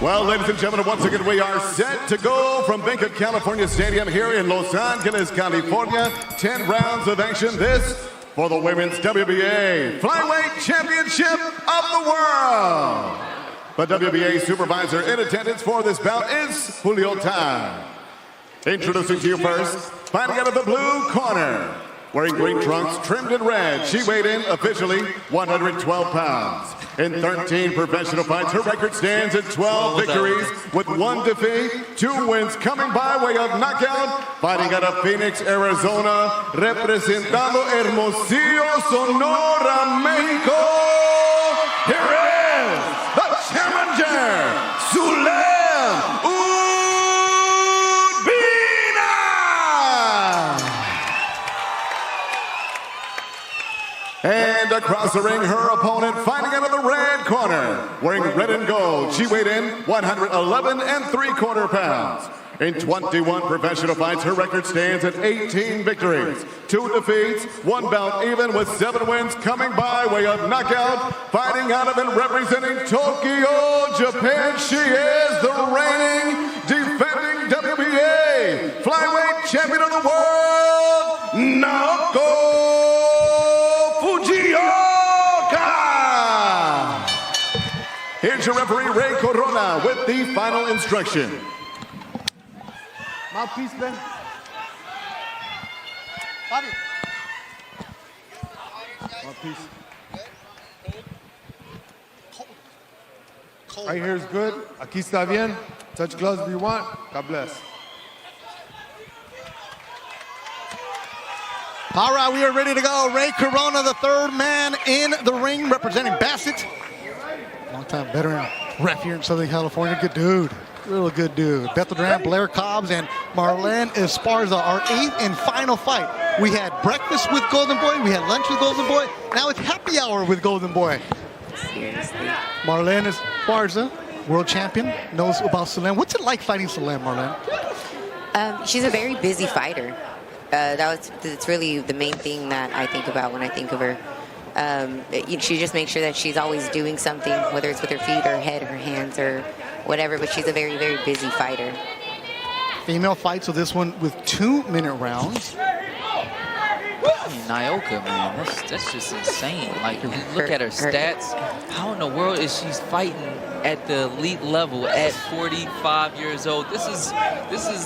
Well, ladies and gentlemen, once again, we are set to go from Bank of California Stadium here in Los Angeles, California. 10 rounds of action. This for the Women's WBA Flyweight Championship of the World. The WBA supervisor in attendance for this bout is Fujioka. Introducing to you first, fighting out of the blue corner. Wearing green trunks trimmed in red, she weighed in officially 112 pounds. In 13 professional fights, her record stands at 12 victories with 1 defeat, 2 wins coming by way of knockout. Fighting out of Phoenix, Arizona, representando Hermosillo, Sonora, Mexico. Here is the challenger, Sulem Urbina. And across the ring, her opponent fighting out of the red corner. Wearing red and gold, she weighed in 111 3/4 pounds. In 21 professional fights, her record stands at 18 victories, 2 defeats, 1 bout even with 7 wins coming by way of knockout. Fighting out of and representing Tokyo, Japan, she is the reigning, defending WBA Flyweight Champion of the World, Naoko Fujioka! Here's your referee, Ray Corona, with the final instruction. Mouthpiece, Ben. Bobby. Mouthpiece. Right here is good. Aquí está bien. Touch gloves if you want. God bless. All right, we are ready to go. Ray Corona, the third man in the ring, representing Bassett. Long-time veteran ref here in Southern California. Good dude. Real good dude. Bethel Duran, Blair Cobbs, and Marlene Esparza, our 8th and final fight. We had breakfast with Golden Boy. We had lunch with Golden Boy. Now it's happy hour with Golden Boy. Seriously. Marlene Esparza, world champion, knows about Sulem. What's it like fighting Sulem, Marlene? She's a very busy fighter. It's really the main thing that I think about when I think of her. She just makes sure that she's always doing something, whether it's with her feet, her head, her hands, or whatever, but she's a very, very busy fighter. Female fight, so this one with 2-minute rounds. Naoko, man, that's just insane. Like, you look at her stats. How in the world is she fighting at the elite level at 45 years old? This is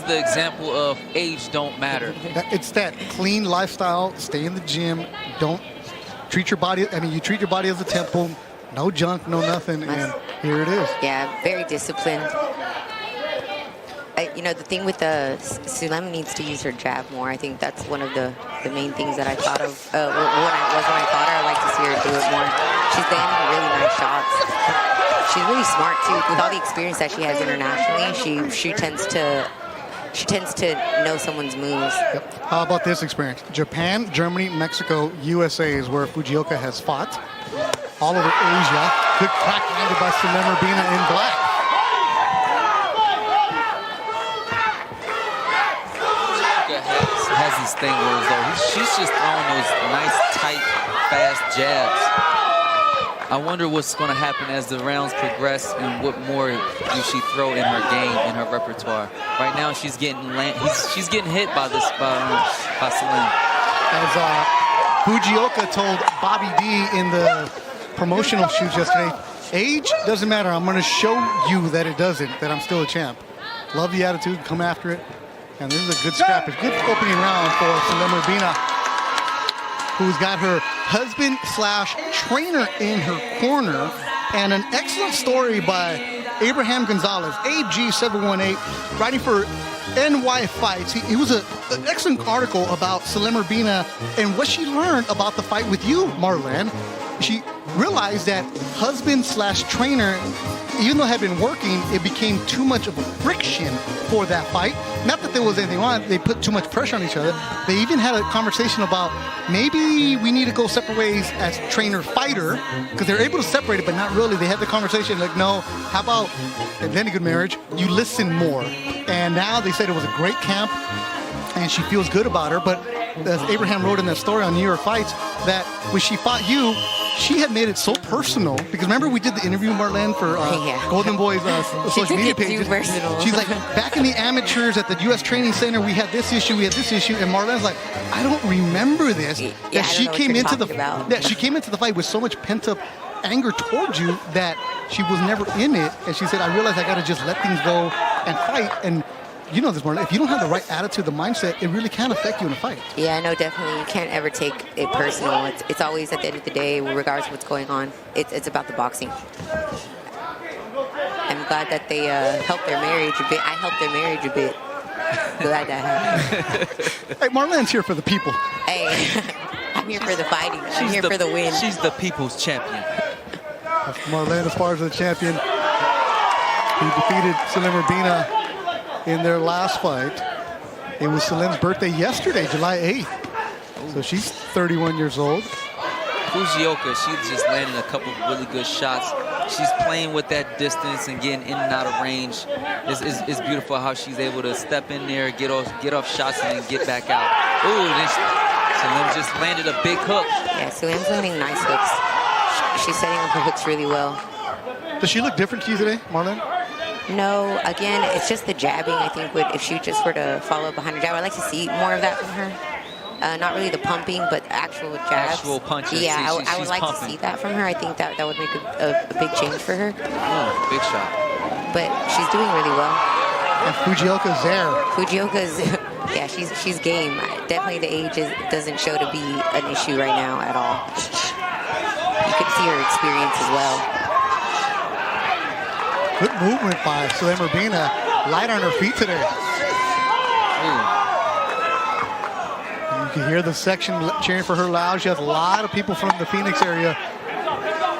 the example of age don't matter. It's that clean lifestyle. Stay in the gym. Don't treat your body. I mean, you treat your body as a temple. No junk, no nothing, and here it is. Yeah, very disciplined. The thing with Sulem needs to use her jab more. I think that's one of the main things that I thought of when I fought her. I like to see her do it more. She's landing really nice shots. She's really smart too. With all the experience that she has internationally, she tends to know someound's moves. Yep. How about this experience? Japan, Germany, Mexico, USA is where Fujioka has fought. All over Asia. Good crack landed by Sulem Urbina in black. Has this thing where she's just throwing those nice, tight, fast jabs. I wonder what's going to happen as the rounds progress and what more do she throw in her game, in her repertoire. Right now, she's getting hit by Sulem. As Fujioka told Bobby D in the promotional shoots yesterday, age doesn't matter. I'm going to show you that it doesn't, that I'm still a champ. Love the attitude, come after it. And this is a good scrap. It's a good opening round for Sulem Urbina, who's got her husband/trainer in her corner. And an excellent story by Abraham Gonzalez, AG718, writing for NY Fights. He was an excellent article about Sulem Urbina and what she learned about the fight with you, Marlene. She realized that husband/trainer, even though it had been working, it became too much of a friction for that fight. Not that there was anything wrong, they put too much pressure on each other. They even had a conversation about maybe we need to go separate ways as trainer-fighter, because they're able to separate it, but not really. They had the conversation like, no, how about, in any good marriage, you listen more. And now they said it was a great camp, and she feels good about her, but as Abraham wrote in that story on New York Fights, that when she fought you, she had made it so personal because remember we did the interview, Marlene, for Golden Boy's social media page. She's like, back in the amateurs at the U.S. Training Center, we had this issue, and Marlene's like, I don't remember this. Yeah, she came into the fight with so much pent up anger towards you that she was never in it, and she said, I realized I got to just let things go and fight. And you know this, Marlene, if you don't have the right attitude, the mindset, it really can affect you in a fight. Yeah, no, definitely. You can't ever take it personal. It's always at the end of the day, regardless of what's going on, it's about the boxing. I'm glad that they helped their marriage a bit. I helped their marriage a bit. Glad that happened. Hey, Marlene's here for the people. Hey, I'm here for the fighting. I'm here for the win. She's the people's champion. Marlene Esparza, the champion. He defeated Sulem Urbina in their last fight. It was Sulem's birthday yesterday, July 8th. So she's 31 years old. Fujioka, she just landed a couple of really good shots. She's playing with that distance and getting in and out of range. It's beautiful how she's able to step in there, get off shots, and then get back out. Ooh, then Sulem just landed a big hook. Yeah, Sulem's landing nice hooks. She's setting up her hooks really well. Does she look different to you today, Marlene? No, again, it's just the jabbing. I think if she just were to follow up behind her jab, I'd like to see more of that from her. Not really the pumping, but actual jabs. Actual punches. Yeah, I would like to see that from her. I think that would make a big change for her. Oh, big shot. But she's doing really well. And Fujioka's there. Fujioka's, yeah, she's game. Definitely the age doesn't show to be an issue right now at all. You could see her experience as well. Good movement by Sulem Urbina. Light on her feet today. And you can hear the section cheering for her loud. She has a lot of people from the Phoenix area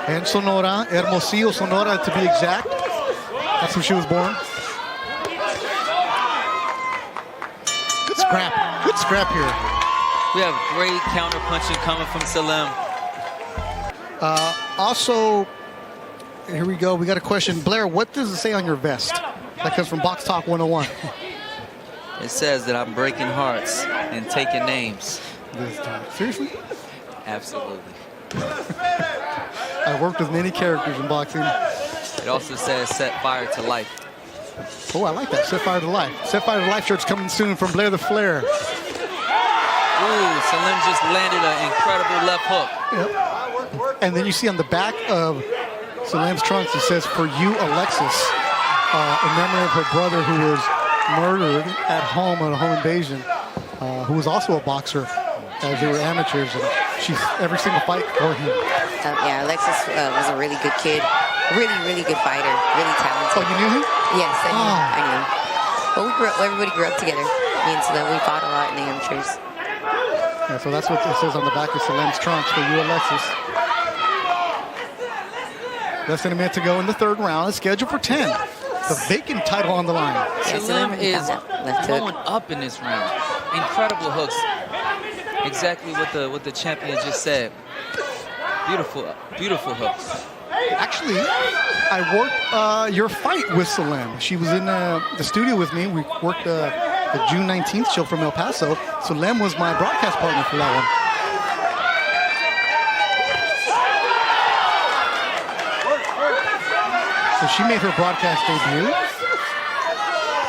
and Sonora, Hermosillo, Sonora to be exact. That's where she was born. Good scrap. Good scrap here. We have great counter punching coming from Sulem. Also, here we go. We got a question. Blair, what does it say on your vest? That comes from Box Talk 101. It says that I'm breaking hearts and taking names. This time. Seriously? Absolutely. I worked with many characters in boxing. It also says set fire to life. Oh, I like that. Set fire to life. Set fire to life shirts coming soon from Blair the Flair. Ooh, Sulem just landed an incredible left hook. Yep. And then you see on the back of Sulem's trunks, it says, for you, Alexis, in memory of her brother who was murdered at home in a home invasion, who was also a boxer as they were amateurs. And she's every single fight for him. Yeah, Alexis was a really good kid. Really good fighter. Really talented. Oh, you knew him? Yes, I knew. But everybody grew up together. Me and Sulem, we fought a lot in the amateurs. Yeah, so that's what it says on the back of Sulem's trunks, for you, Alexis. Less than a minute to go in the third round. It's scheduled for 10. The vacant title on the line. Yeah, Sulem is going up in this round. Incredible hooks. Exactly what the champion just said. Beautiful hooks. Actually, I worked your fight with Sulem. She was in the studio with me. We worked the June 19th show from El Paso. Sulem was my broadcast partner for that one. So she made her broadcast debut.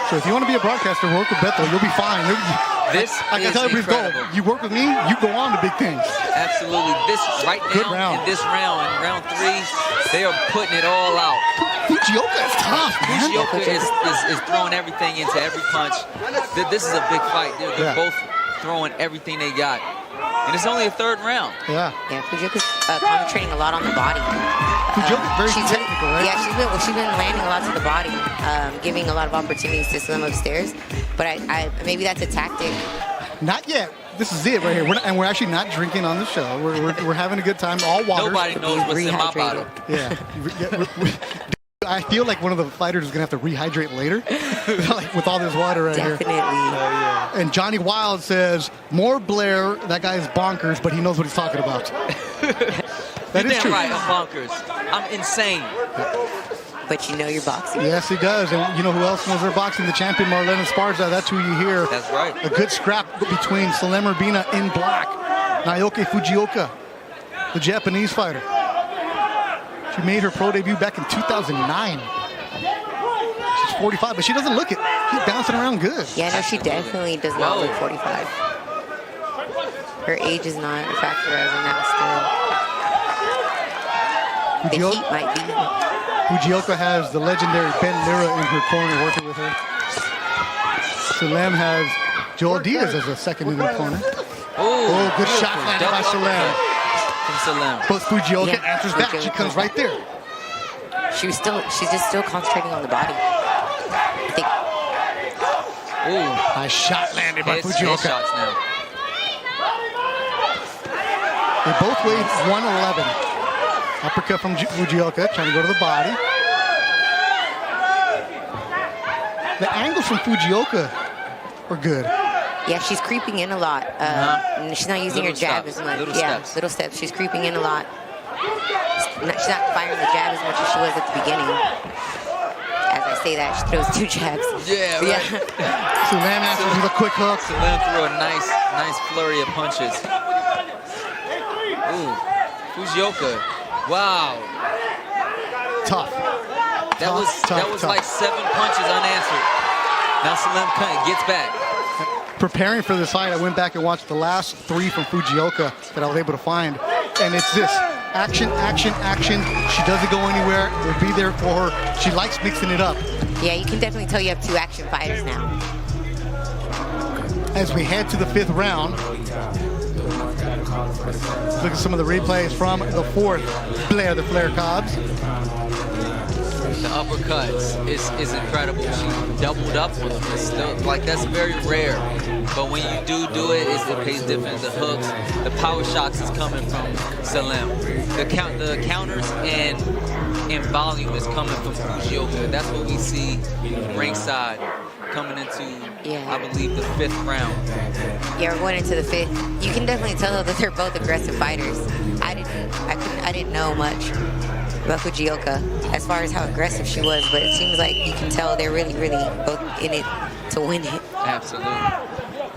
So if you want to be a broadcaster, work with Beto. You'll be fine. I can tell everybody's goal. You work with me, you go on to big things. Absolutely. This right now in this round, in round 3, they are putting it all out. Fujioka is tough, man. Fujioka is throwing everything into every punch. This is a big fight. They're both throwing everything they got. And it's only a third round. Yeah. Yeah, Fujioka's concentrating a lot on the body. Fujioka's very technical, right? Yeah, she's been landing a lot to the body, giving a lot of opportunities to Sulem upstairs. But I maybe that's a tactic. Not yet. This is it right here. We're actually not drinking on the show. We're having a good time. All water. Nobody knows what's in my bottle. Yeah. I feel like one of the fighters is going to have to rehydrate later like with all this water right here. Definitely. And Johnny Wild says, more Blair, that guy is bonkers, but he knows what he's talking about. That is true. Right, I'm bonkers. I'm insane. But you know you're boxing. Yes, he does. And you know who else knows they're boxing? The champion, Marlene Esparza. That's who you hear. That's right. A good scrap between Sulem Urbina in black, Naoko Fujioka, the Japanese fighter. She made her pro debut back in 2009. She's 45, but she doesn't look it. She's bouncing around good. Yeah, no, she definitely does not look 45. Her age is not a factor as of now still. The heat might be. Fujioka has the legendary Ben Lira in her corner working with her. Sulem has Joel Diaz as a second in her corner. Oh, good shot landed by Sulem. But Fujioka answers back. She comes right there. She's just still concentrating on the body. I think. Ooh, nice shot landed by Fujioka. They both weigh 111. Uppercut from Fujioka, trying to go to the body. The angles from Fujioka are good. Yeah, she's creeping in a lot. She's not using her jab as much. Little steps. She's creeping in a lot. She's not firing the jab as much as she was at the beginning. As I say that, she throws 2 jabs. Yeah, right. Sulem answers with a quick hook. Sulem threw a nice flurry of punches. Ooh, Fujioka. Wow. Tough. That was like 7 punches unanswered. Now Sulem gets back. Preparing for this fight, I went back and watched the last 3 from Fujioka that I was able to find. And it's this. Action, action, action. She doesn't go anywhere. We'll be there for her. She likes mixing it up. Yeah, you can definitely tell you have 2 action fighters now. As we head to the 5th round, look at some of the replays from the 4th. Blair the Flair Cobbs. The uppercuts is incredible. She doubled up with them. It's still, like, that's very rare. But when you do it pays dividends. The hooks, the power shots is coming from Sulem. The counters and in volume is coming from Fujioka. That's what we see ringside coming into, I believe, the 5th round. Yeah, we're going into the 5th. You can definitely tell that they're both aggressive fighters. I didn't know much about Fujioka as far as how aggressive she was, but it seems like you can tell they're really, really both in it to win it. Absolutely.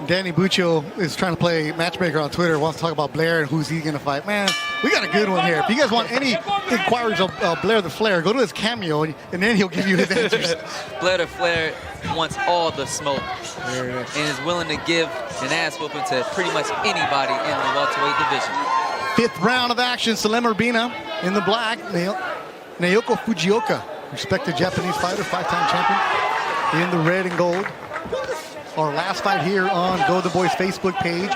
Danny Buccio is trying to play matchmaker on Twitter, wants to talk about Blair and who's he going to fight. Man, we got a good one here. If you guys want any inquiries of Blair the Flair, go to his Cameo, and then he'll give you his answers. Blair the Flair wants all the smoke and is willing to give an ass whooping to pretty much anybody in the welterweight division. 5th round of action. Sulem Urbina in the black. Naoko Fujioka, respected Japanese fighter, 5-time champion, in the red and gold. Our last fight here on Go The Boys Facebook page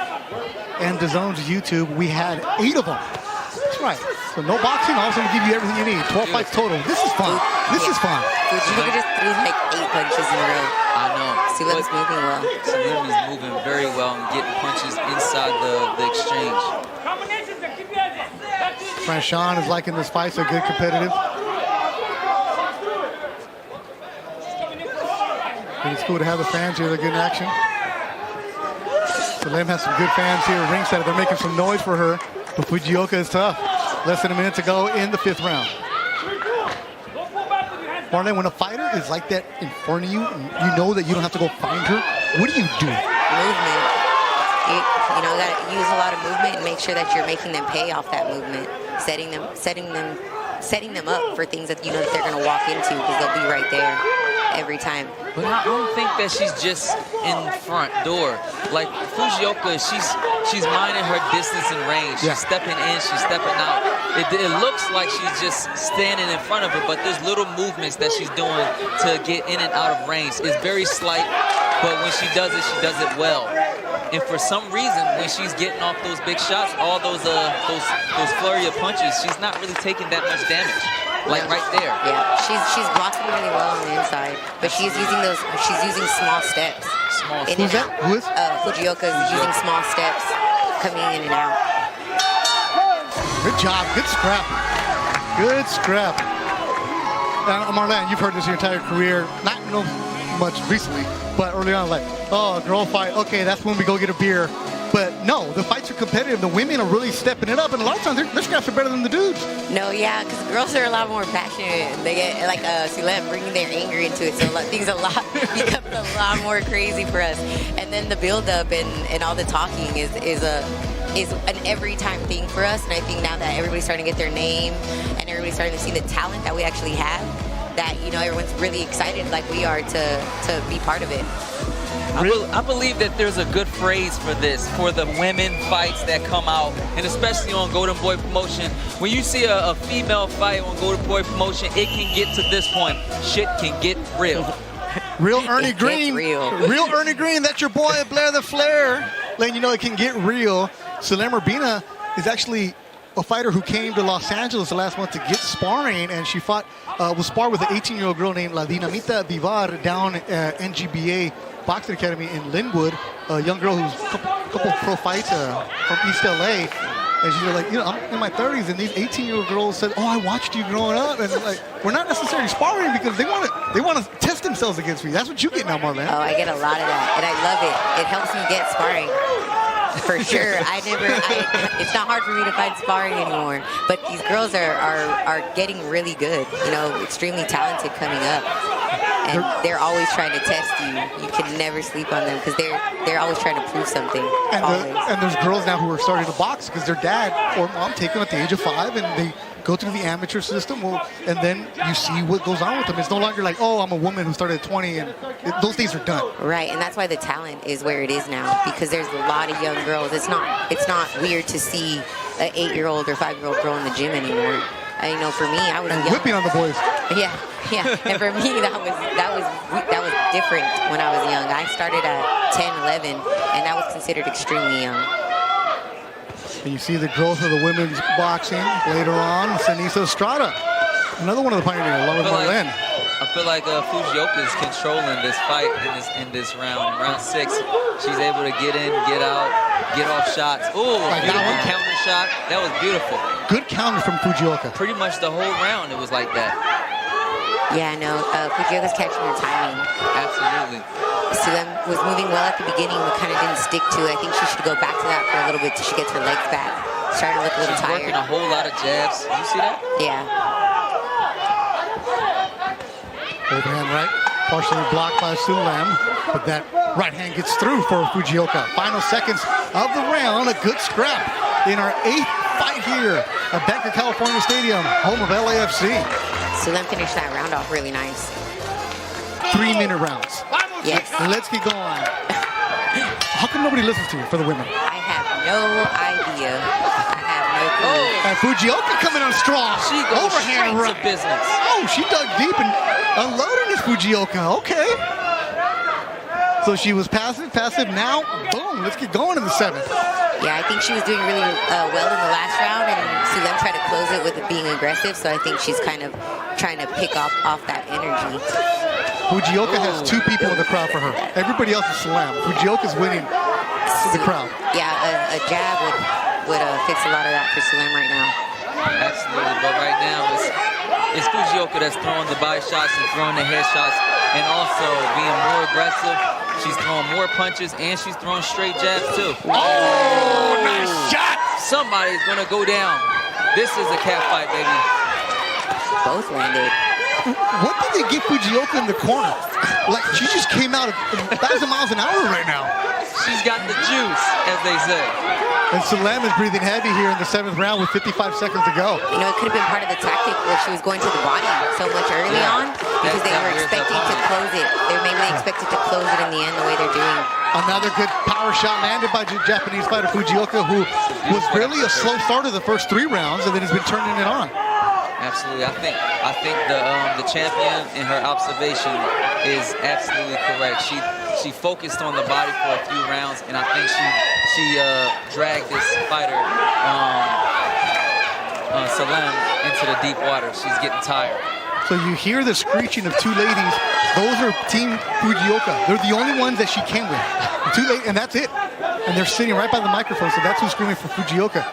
and Dazon's YouTube, we had 8 of them. That's right. So no boxing, also going to give you everything you need. 12 fights total. This is fun. This is fun. Fujioka just threw like 8 punches in a row. I know. Sulem's moving well. Sulem is moving very well and getting punches inside the exchange. Franshan is liking this fight, so good competitive. It's cool to have the fans here. They're good in action. Sulem has some good fans here ringside. They're making some noise for her, but Fujioka is tough. Less than a minute to go in the 5th round. Marlene, when a fighter is like that in front of you, you know that you don't have to go find her. What do? Movement. You gotta use a lot of movement and make sure that you're making them pay off that movement, setting them up for things that you know that they're gonna walk into because they'll be right there every time. But I don't think that she's just in front door. Like Fujioka, she's minding her distance and range. She's stepping in, she's stepping out. It looks like she's just standing in front of her, but there's little movements that she's doing to get in and out of range. It's very slight, but when she does it well. And for some reason, when she's getting off those big shots, all those flurry of punches, she's not really taking that much damage. Like right there. Yeah, she's blocking really well on the inside, but she's using small steps. Who's that? Who is? Fujioka is using small steps, coming in and out. Good job. Good scrap. Good scrap. Marlene, you've heard this your entire career. Not much recently, but early on, like, oh, girl fight. Okay, that's when we go get a beer. But no, the fights are competitive. The women are really stepping it up, and a lot of times their scraps are better than the dudes. No, yeah, because girls are a lot more passionate. They get like Sulem bringing their anger into it, so things becomes a lot more crazy for us. And then the build-up and all the talking is is an every time thing for us. And I think now that everybody's starting to get their name and everybody's starting to see the talent that we actually have, that, you know, everyone's really excited like we are to be part of it. I believe that there's a good phrase for this, for the women fights that come out, and especially on Golden Boy Promotion. When you see a female fight on Golden Boy Promotion, it can get to this point. Shit can get real. Real Ernie Green. Real Ernie Green. That's your boy, Blair the Flair. Letting you know it can get real. Sulem Urbina is actually a fighter who came to Los Angeles the last month to get sparring, and she was sparred with an 18-year-old girl named La Dinamita Vivar down at NGBA Boxing Academy in Linwood, a young girl who's a couple pro fights from East LA. And she's like, you know, I'm in my 30s, and these 18-year-old girls said, "Oh, I watched you growing up," and like, we're not necessarily sparring because they want to test themselves against me. That's what you get now, Marlene. Oh, I get a lot of that, and I love it. It helps me get sparring. For sure. It's not hard for me to find sparring anymore. But these girls are getting really good, you know, extremely talented coming up. And they're always trying to test you. You can never sleep on them because they're always trying to prove something. And there's girls now who are starting to box because their dad or mom take them at the age of 5, and they go through the amateur system, and then you see what goes on with them. It's no longer like, oh, I'm a woman who started at 20, and those days are done. Right, and that's why the talent is where it is now, because there's a lot of young girls. It's not weird to see an 8-year-old or 5-year-old girl in the gym anymore. You know, for me, I was young. Whipping on the boys. Yeah. And for me, that was different when I was young. I started at 10, 11, and that was considered extremely young. And you see the growth of the women's boxing later on. Senisa Estrada, another one of the pioneers, along with Marlene. I feel like Fujioka is controlling this fight in this round. In round 6, she's able to get in, get out, get off shots. Ooh, like beautiful counter shot. That was beautiful. Good counter from Fujioka. Pretty much the whole round it was like that. Yeah, no, Fujioka's catching her timing. Absolutely. Sulem was moving well at the beginning, but kind of didn't stick to it. I think she should go back to that for a little bit till she gets her legs back. Starting to look a little tired. She's working a whole lot of jabs. You see that? Yeah. Overhand right, partially blocked by Sulem, but that right hand gets through for Fujioka. Final seconds of the round, a good scrap in our 8th fight here at Banc of California Stadium, home of LAFC. Sulem finished that round off really nice. 3-minute rounds. Yes. Let's get going. How come nobody listens to you for the women? I have no idea. I have no clue. And Fujioka coming on strong. She goes overhand straight right. to business. Oh, she dug deep and unloading this Fujioka. Okay. So she was passive. Now, boom, let's get going in the 7th. Yeah, I think she was doing really well in the last round, and Sulem tried to close it with it being aggressive, so I think she's kind of trying to pick off that energy. Fujioka has 2 people in the crowd for her. Everybody else is Sulem. Fujioka's winning the crowd. Yeah, a jab would fix a lot of that for Sulem right now. Absolutely, but right now it's Fujioka that's throwing the body shots and throwing the head shots, and also being more aggressive. She's throwing more punches, and she's throwing straight jabs too. Oh, nice shot! Somebody's gonna go down. This is a cat fight, baby. Both landed. What did they get Fujioka in the corner? Like, she just came out at 1,000 miles an hour right now. She's got the juice, as they say. And Sulem is breathing heavy here in the 7th round with 55 seconds to go. You know, it could have been part of the tactic where she was going to the body so much early on because they were expecting to close it. Maybe they expected to close it in the end the way they're doing. Another good power shot landed by Japanese fighter Fujioka, who was really a slow starter the first 3 rounds and then has been turning it on. Absolutely, I think the champion in her observation is absolutely correct. She focused on the body for a few rounds, and I think she dragged this fighter Sulem into the deep water. She's getting tired. So you hear the screeching of 2 ladies. Those are Team Fujioka. They're the only ones that she came with. 2 ladies, and that's it. And they're sitting right by the microphone, so that's who's screaming for Fujioka.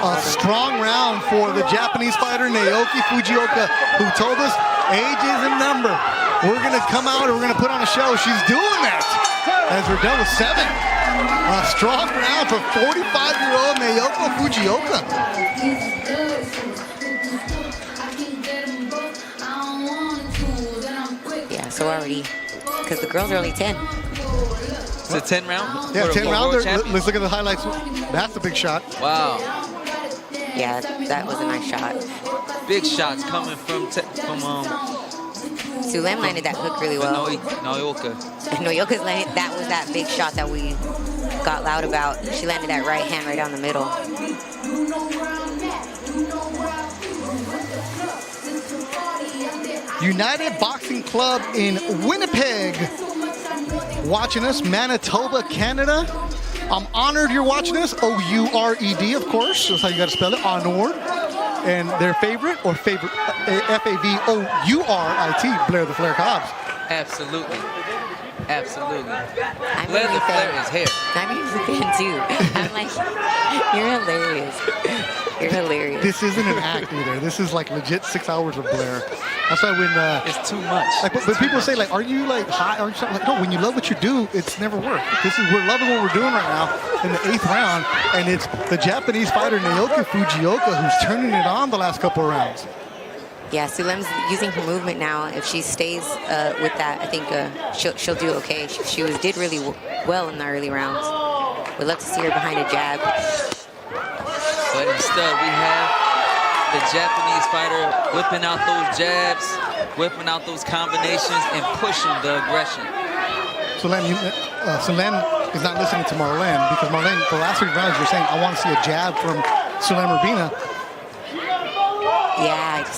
A strong round for the Japanese fighter, Naoko Fujioka, who told us age is a number. We're going to come out and we're going to put on a show. She's doing that as we're done with 7. A strong round for 45-year-old Naoko Fujioka. Yeah, so already, because the girls are only 10. It's a 10 round? Yeah, For the 10 world rounder. champion? Let's look at the highlights. That's a big shot. Wow. Yeah, that was a nice shot. Big shots coming from Sulem landed that hook really well. Naoka. Noyoka's landed, that was that big shot that we got loud about. She landed that right hand right down the middle. United Boxing Club in Winnipeg. Watching us, Manitoba, Canada. I'm honored you're watching us. O-U-R-E-D, of course. That's how you got to spell it. Honored. And their favorite, F-A-V-O-U-R-I-T, Blair the Flair Cobbs. Absolutely. Absolutely. I'm Blair really the a Flair fan. is here. I'm a fan too. I'm like, you're hilarious. You're hilarious. This isn't an act either. This is like legit 6 hours of Blair. That's why when It's too much. like, but people say like, are you like high? Are you something? Like, no, when you love what you do, it's never work. We're loving what we're doing right now in the 8th round, and it's the Japanese fighter Naoko Fujioka who's turning it on the last couple of rounds. Yeah, Sulem's using her movement now. If she stays with that, I think she'll do okay. She did really well in the early rounds. We'd love to see her behind a jab. But instead, we have the Japanese fighter whipping out those jabs, whipping out those combinations, and pushing the aggression. Sulem is not listening to Marlene because Marlene, the last 3 rounds, you're saying, I want to see a jab from Sulem Urbina. Yeah,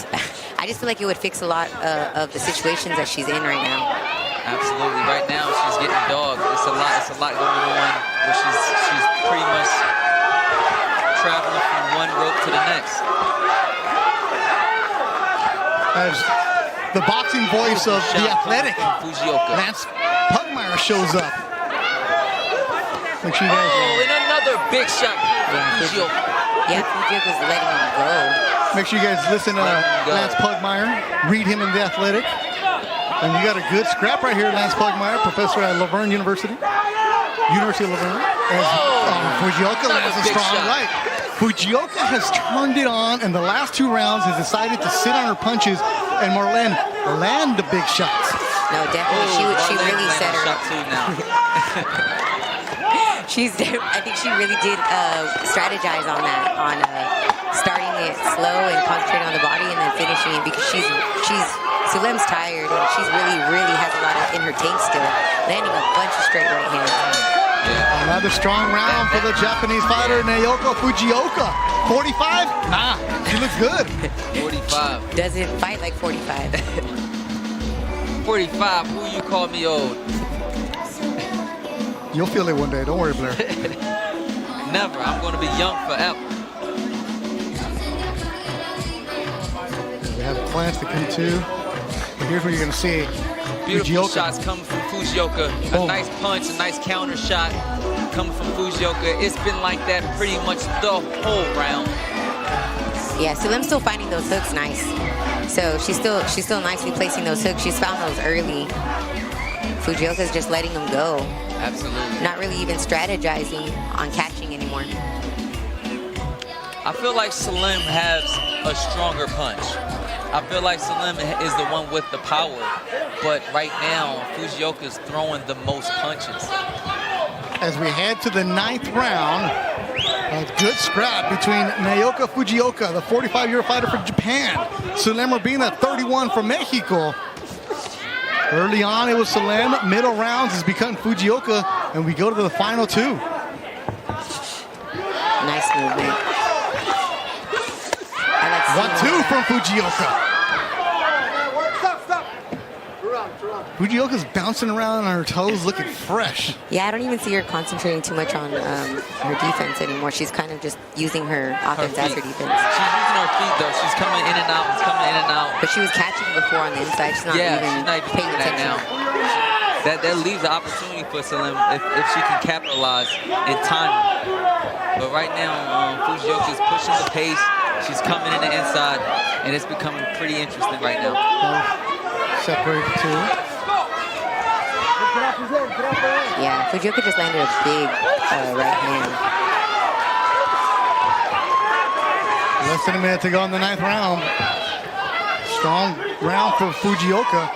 I just feel like it would fix a lot of the situations that she's in right now. Absolutely. Right now, she's getting dogged. It's a lot going on. Where she's pretty much traveling from one rope to the next. As the boxing voice of the athletic Fujioka. Lance Pugmire shows up. Make sure you guys. Oh, and another big shot. Fujioka. Yeah, Fujioka's letting him go. Make sure you guys listen to Lance Pugmire. Read him in the athletic. And we got a good scrap right here, Lance Pugmire, professor at Laverne University. University of Laverne. As Fujioka lands a strong right. Fujioka has turned it on, and the last 2 rounds has decided to sit on her punches, and Marlene land the big shots. No, definitely. She really set her shot too now. I think she really did strategize on that, on starting it slow and concentrating on the body, and then finishing it because Sulem's tired and she's really has a lot in her tank still, landing a bunch of straight right hands. Yeah. Another strong round for the Japanese fighter, Naoko Fujioka. 45? Nah, she looks good. 45. Doesn't fight like 45. 45, who you call me old? You'll feel it one day. Don't worry, Blair. Never. I'm going to be young forever. We have plans to come to. Here's what you're going to see. Beautiful Fujioka. shots coming from Fujioka. A Boom. nice punch, a nice counter shot coming from Fujioka. It's been like that pretty much the whole round. Yeah, Sulem's still finding those hooks nice. So she's still nicely placing those hooks. She's found those early. Fujioka's just letting them go. Absolutely. Not really even strategizing on catching anymore. I feel like Sulem has a stronger punch. I feel like Sulem is the one with the power. But right now, Fujioka's throwing the most punches. As we head to the 9th round, a good scrap between Naoko Fujioka, the 45-year fighter from Japan, Sulem Urbina, 31 from Mexico. Early on, it was Sulem. Middle rounds has become Fujioka, and we go to the final 2. Nice movement. 1-2 from Fujioka. Fujioka's bouncing around on her toes, looking fresh. Yeah, I don't even see her concentrating too much on her defense anymore. She's kind of just using her offense as her defense. She's using her feet, though. She's coming in and out. Coming in and out. But she was catching before on the inside. She's not even paying doing that attention. now. That leaves the opportunity for Sulem if she can capitalize in time. But right now, Fujioka's pushing the pace. She's coming in the inside, and it's becoming pretty interesting right now. Separate the 2. Yeah, Fujioka just landed a big right hand. Less than a minute to go in the 9th round. Strong round for Fujioka.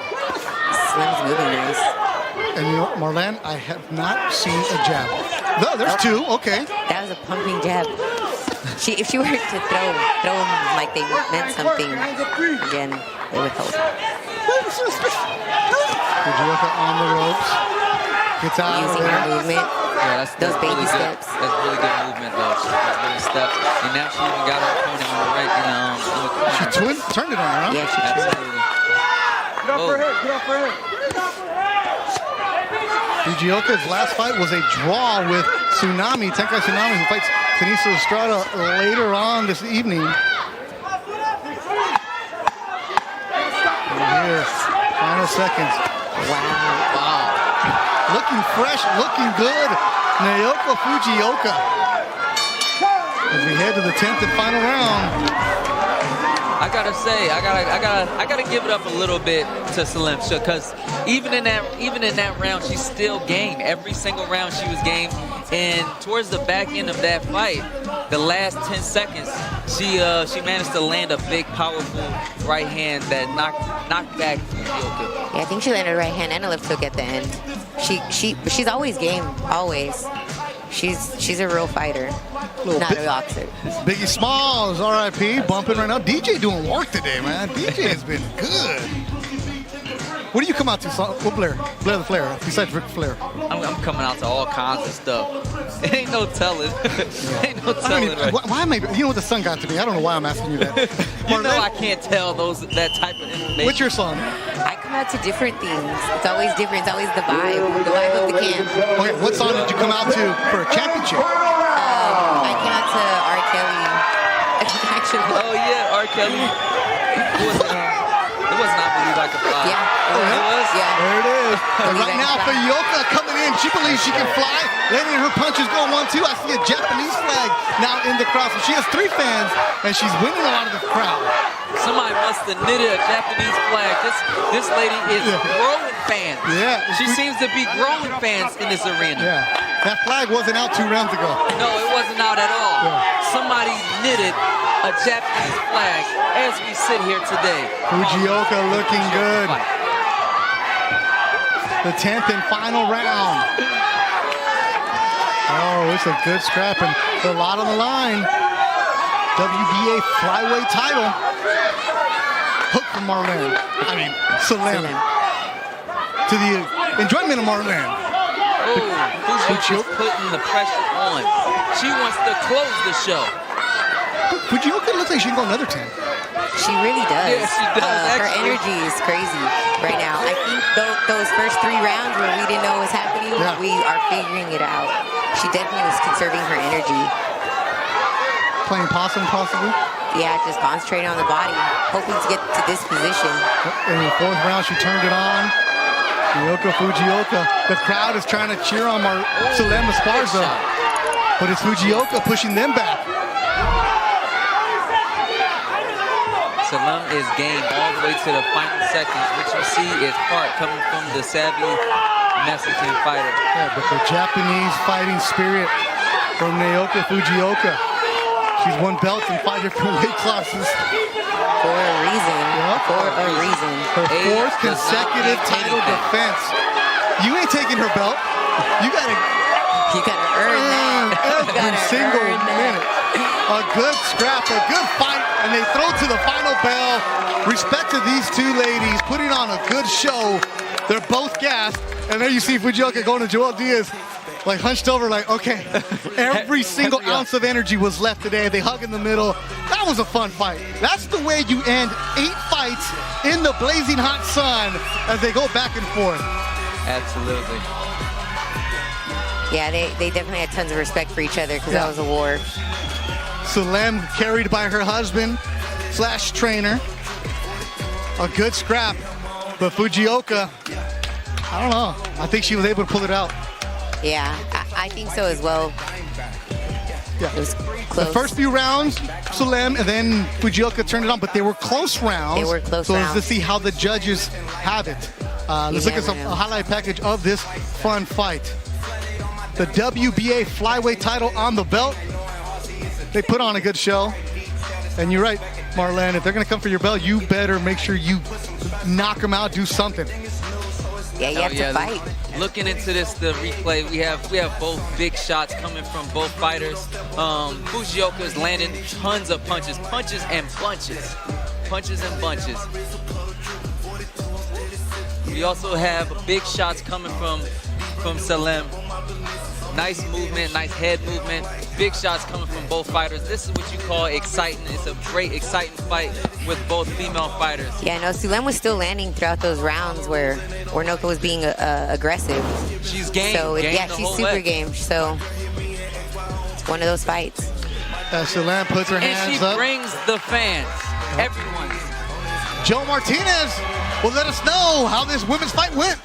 Sulem's moving nice. And you know, Marlene, I have not seen a jab. No, there's two. Okay. That was a pumping jab. If she were to throw them like they meant something, again, they would hold. Fujioka on the ropes. Gets out Using her movement. Yeah, Those baby really steps. Good. That's really good movement, though. That's really steps. And now she even got her opponent on the right, in the corner. She turned it on her, huh? Yeah, she turned. Absolutely. Get off her head. Get off her head. Fujioka's last fight was a draw with Tsunami, Tenkai Tsunami, who fights Tanisha Estrada later on this evening. And here, final seconds. Wow. Looking fresh, looking good. Naoko Fujioka. As we head to the 10th and final round. I gotta say, I gotta give it up a little bit to Sulem, because even in that round, she's still game. Every single round she was game, and towards the back end of that fight, the last 10 seconds, she managed to land a big, powerful right hand that knocked back Fujioka. Yeah, I think she landed a right hand and a left hook at the end. She's always game, always. She's a real fighter, not a boxer. Biggie Smalls, RIP, bumping right now. DJ doing work today, man. DJ has been good. What do you come out to? What Blair the Flair, besides Ric Flair? I'm coming out to all kinds of stuff. Ain't no telling. Ain't no telling. Why am I? You know what the sun got to me? I don't know why I'm asking you that. You know I can't tell that type of information. What's your song? I come out to different things. It's always different. It's always the vibe of the camp. Okay, what song did you come out to for a championship? I came out to R. Kelly. Actually. Oh yeah, R. Kelly. It was not Believe I Could Fly. Yeah. Oh, it was? Yeah. There it is. And Believe right I now, Can Fly. Fujioka coming in. She believes she can fly. Letting her punches go 1-2. I see a Japanese flag now in the crowd. So she has 3 fans, and she's winning a lot of the crowd. Somebody must have knitted a Japanese flag. This lady is growing fans. Yeah. She seems to be growing fans in this arena. Yeah. That flag wasn't out 2 rounds ago. No, it wasn't out at all. Yeah. Somebody knitted a Japanese flag as we sit here today. Fujioka looking good. The 10th and final round. Oh, it's a good scrap and a lot on the line. WBA flyweight title. Hook from Marlene. I mean, Sulem. To the enjoyment of Marlene. Oh, Fujioka's putting the pressure on. She wants to close the show. Fujioka looks like she can go another 10. She really does. Yeah, she does, Her actually. energy is crazy right now. I think those first 3 rounds where we didn't know what was happening, we are figuring it out. She definitely was conserving her energy. Playing possum, possibly. Yeah, just concentrating on the body, hoping to get to this position. In the 4th round, she turned it on. Naoko Fujioka. The crowd is trying to cheer on Sulem Esparza, but it's Fujioka pushing them back. Sulem is game all the way to the final seconds. What you see is heart coming from the savvy Mexican fighter. Yeah, but the Japanese fighting spirit from Naoko Fujioka. She's won belts in 5 different weight classes. For a reason. For a reason. Her 4th consecutive title defense. You ain't taking her belt. You gotta earn that. every single minute. A good scrap, a good fight, and they throw to the final bell. Respect to these 2 ladies, putting on a good show. They're both gassed, and there you see Fujioka going to Joel Diaz, like hunched over, like, okay. Every single ounce of energy was left today. They hug in the middle. That was a fun fight. That's the way you end 8 fights in the blazing hot sun as they go back and forth. Absolutely. Yeah, they definitely had tons of respect for each other because that was a war. Sulem carried by her husband / trainer. A good scrap, but Fujioka, I don't know. I think she was able to pull it out. Yeah, I think so as well. Yeah. It was close. The first few rounds, Sulem, and then Fujioka turned it on, but they were close rounds. They were close so rounds. let's see how the judges have it. Let's look at a highlight package of this fun fight. The WBA flyweight title on the belt. They put on a good show. And you're right, Marlene, if they're going to come for your belt, you better make sure you knock them out, do something. Yeah, you have to fight. Looking into the replay, we have both big shots coming from both fighters. Fujioka's landing tons of punches and bunches. Punches and bunches. We also have big shots coming from Sulem. Nice movement, nice head movement. Big shots coming from both fighters. This is what you call exciting. It's a great, exciting fight with both female fighters. Yeah, no, Sulem was still landing throughout those rounds where Naoko was being aggressive. She's game. So yeah, she's super game. So it's one of those fights. Sulem puts her hands And she up. brings the fans, everyone. Joe Martinez will let us know how this women's fight went.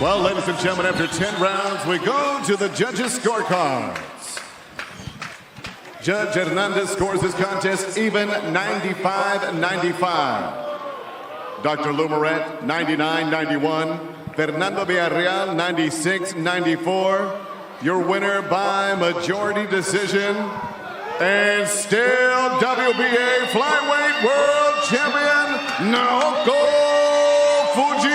Well, ladies and gentlemen, after 10 rounds, we go to the judges' scorecards. Judge Hernandez scores this contest even 95-95. Dr. Lumaret, 99-91. Fernando Villarreal, 96-94. Your winner by majority decision. And still WBA Flyweight World Champion, Naoko Fujioka.